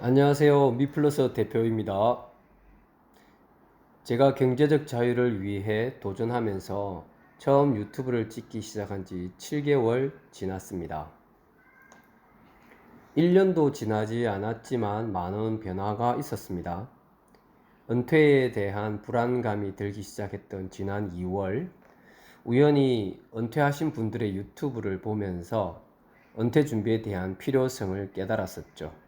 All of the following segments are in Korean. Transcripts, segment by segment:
안녕하세요. 미플러스 대표입니다. 제가 경제적 자유를 위해 도전하면서 처음 유튜브를 찍기 시작한 지 7개월 지났습니다. 1년도 지나지 않았지만 많은 변화가 있었습니다. 은퇴에 대한 불안감이 들기 시작했던 지난 2월, 우연히 은퇴하신 분들의 유튜브를 보면서 은퇴 준비에 대한 필요성을 깨달았었죠.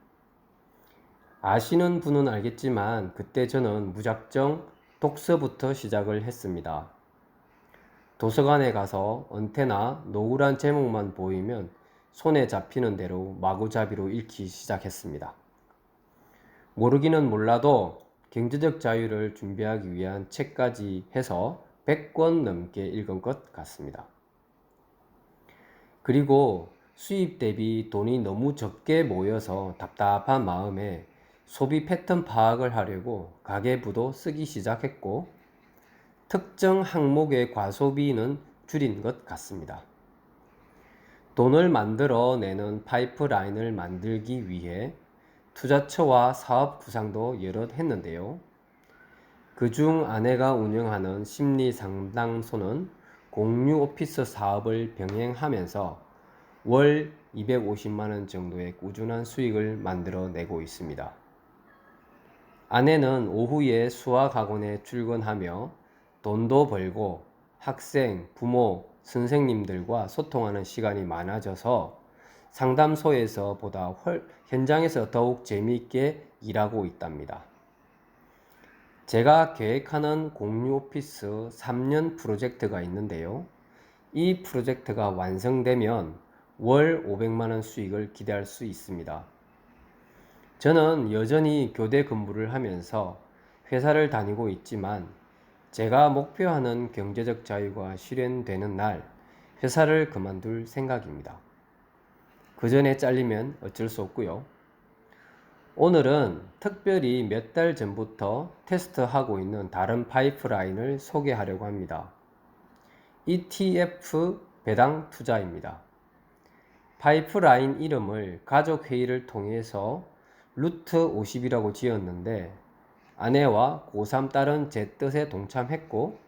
아시는 분은 알겠지만 그때 저는 무작정 독서부터 시작을 했습니다. 도서관에 가서 은퇴나 노후란 제목만 보이면 손에 잡히는 대로 마구잡이로 읽기 시작했습니다. 모르기는 몰라도 경제적 자유를 준비하기 위한 책까지 해서 100권 넘게 읽은 것 같습니다. 그리고 수입 대비 돈이 너무 적게 모여서 답답한 마음에 소비 패턴 파악을 하려고 가계부도 쓰기 시작했고, 특정 항목의 과소비는 줄인 것 같습니다. 돈을 만들어내는 파이프라인을 만들기 위해 투자처와 사업 구상도 여럿 했는데요. 그중 아내가 운영하는 심리 상담소는 공유 오피스 사업을 병행하면서 월 250만원 정도의 꾸준한 수익을 만들어내고 있습니다. 아내는 오후에 수학학원에 출근하며 돈도 벌고 학생, 부모, 선생님들과 소통하는 시간이 많아져서 상담소에서 보다 현장에서 더욱 재미있게 일하고 있답니다. 제가 계획하는 공유 오피스 3년 프로젝트가 있는데요. 이 프로젝트가 완성되면 월 500만원 수익을 기대할 수 있습니다. 저는 여전히 교대 근무를 하면서 회사를 다니고 있지만 제가 목표하는 경제적 자유가 실현되는 날 회사를 그만둘 생각입니다. 그 전에 잘리면 어쩔 수 없고요. 오늘은 특별히 몇 달 전부터 테스트하고 있는 다른 파이프라인을 소개하려고 합니다. ETF 배당 투자입니다. 파이프라인 이름을 가족회의를 통해서 루트 50이라고 지었는데, 아내와 고3 딸은 제 뜻에 동참했고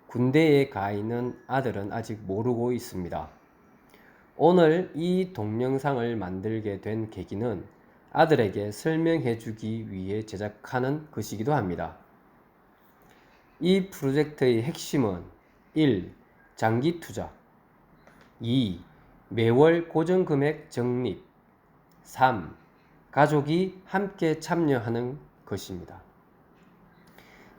군대에 가 있는 아들은 아직 모르고 있습니다. 오늘 이 동영상을 만들게 된 계기는 아들에게 설명해 주기 위해 제작하는 것이기도 합니다. 이 프로젝트의 핵심은 1. 장기 투자, 2. 매월 고정금액 적립, 3. 가족이 함께 참여하는 것입니다.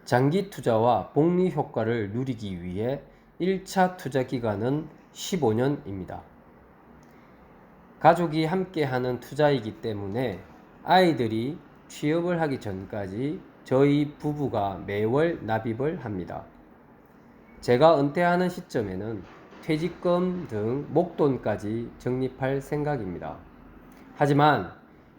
장기 투자와 복리 효과를 누리기 위해 1차 투자 기간은 15년입니다. 가족이 함께하는 투자이기 때문에 아이들이 취업을 하기 전까지 저희 부부가 매월 납입을 합니다. 제가 은퇴하는 시점에는 퇴직금 등 목돈까지 적립할 생각입니다. 하지만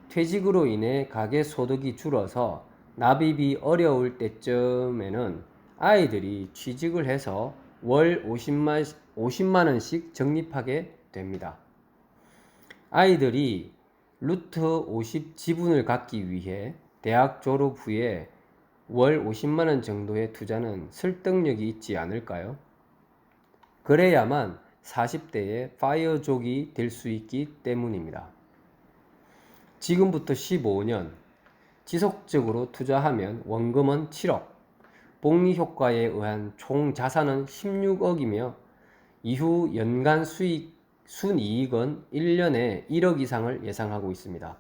퇴직으로 인해 가계 소득이 줄어서 납입이 어려울 때쯤에는 아이들이 취직을 해서 월 50만원씩 적립하게 됩니다. 아이들이 루트 50 지분을 갖기 위해 대학 졸업 후에 월 50만원 정도의 투자는 설득력이 있지 않을까요? 그래야만 40대의 파이어족이 될 수 있기 때문입니다. 지금부터 15년 지속적으로 투자하면 원금은 7억, 복리 효과에 의한 총 자산은 16억이며 이후 연간 순이익은 1년에 1억 이상을 예상하고 있습니다.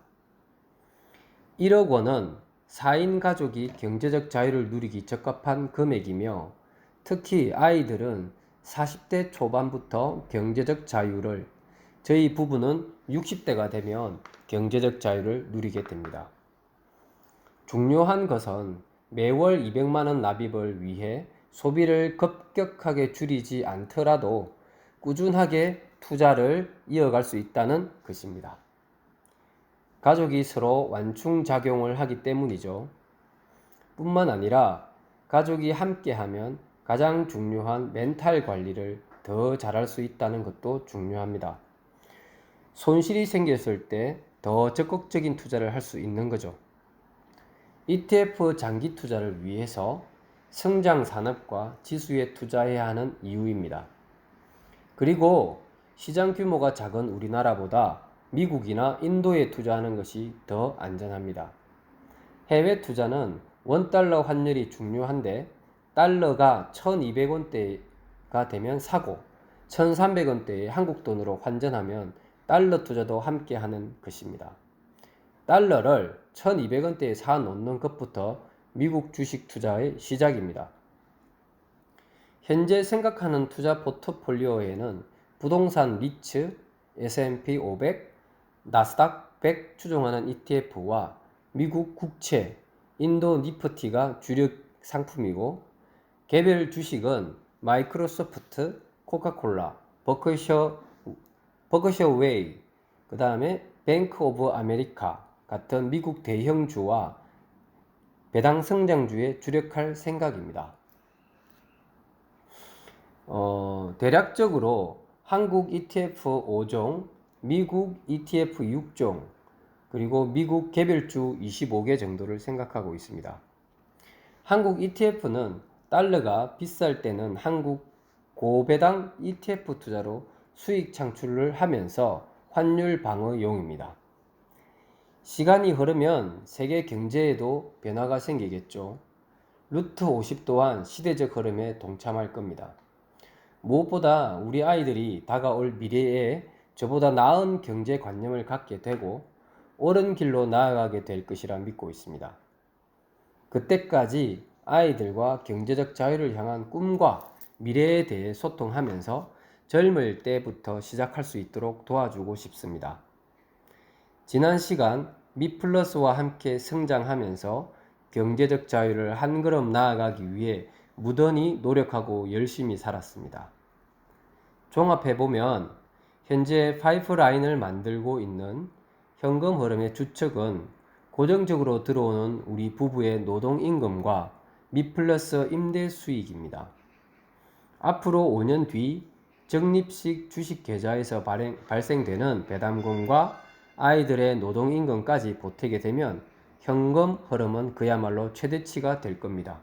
1억 원은 4인 가족이 경제적 자유를 누리기 적합한 금액이며, 특히 아이들은 40대 초반부터 경제적 자유를, 저희 부부는 60대가 되면 경제적 자유를 누리게 됩니다. 중요한 것은 매월 200만원 납입을 위해 소비를 급격하게 줄이지 않더라도 꾸준하게 투자를 이어갈 수 있다는 것입니다. 가족이 서로 완충작용을 하기 때문이죠. 뿐만 아니라 가족이 함께하면 가장 중요한 멘탈 관리를 더 잘할 수 있다는 것도 중요합니다. 손실이 생겼을 때 더 적극적인 투자를 할 수 있는 거죠. ETF 장기 투자를 위해서 성장 산업과 지수에 투자해야 하는 이유입니다. 그리고 시장 규모가 작은 우리나라보다 미국이나 인도에 투자하는 것이 더 안전합니다. 해외 투자는 원달러 환율이 중요한데 달러가 1200원대가 되면 사고 1300원대의 한국 돈으로 환전하면 달러 투자도 함께 하는 것입니다. 달러를 1200원대에 사놓는 것부터 미국 주식 투자의 시작입니다. 현재 생각하는 투자 포트폴리오에는 부동산 리츠, S&P 500, 나스닥 100 추종하는 ETF와 미국 국채, 인도 니프티가 주력 상품이고 개별 주식은 마이크로소프트, 코카콜라, 버크셔웨이, 그 다음에 뱅크 오브 아메리카 같은 미국 대형주와 배당 성장주에 주력할 생각입니다. 대략적으로 한국 ETF 5종, 미국 ETF 6종, 그리고 미국 개별주 25개 정도를 생각하고 있습니다. 한국 ETF는 달러가 비쌀 때는 한국 고배당 ETF 투자로 수익 창출을 하면서 환율 방어용입니다. 시간이 흐르면 세계 경제에도 변화가 생기겠죠. 루트 50 또한 시대적 흐름에 동참할 겁니다. 무엇보다 우리 아이들이 다가올 미래에 저보다 나은 경제관념을 갖게 되고 옳은 길로 나아가게 될 것이라 믿고 있습니다. 그때까지 아이들과 경제적 자유를 향한 꿈과 미래에 대해 소통하면서 젊을 때부터 시작할 수 있도록 도와주고 싶습니다. 지난 시간 미플러스와 함께 성장하면서 경제적 자유를 한 걸음 나아가기 위해 무던히 노력하고 열심히 살았습니다. 종합해보면 현재 파이프라인을 만들고 있는 현금 흐름의 주축은 고정적으로 들어오는 우리 부부의 노동임금과 미플러스 임대 수익입니다. 앞으로 5년 뒤 적립식 주식계좌에서 발생되는 배당금과 아이들의 노동임금까지 보태게 되면 현금 흐름은 그야말로 최대치가 될 겁니다.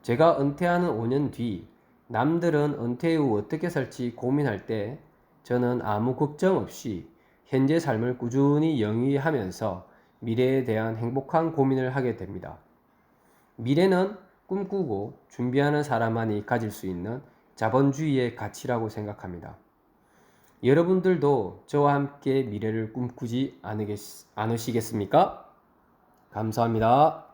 제가 은퇴하는 5년 뒤 남들은 은퇴 후 어떻게 살지 고민할 때 저는 아무 걱정 없이 현재 삶을 꾸준히 영위하면서 미래에 대한 행복한 고민을 하게 됩니다. 미래는 꿈꾸고 준비하는 사람만이 가질 수 있는 자본주의의 가치라고 생각합니다. 여러분들도 저와 함께 미래를 꿈꾸지 않으시겠습니까? 감사합니다.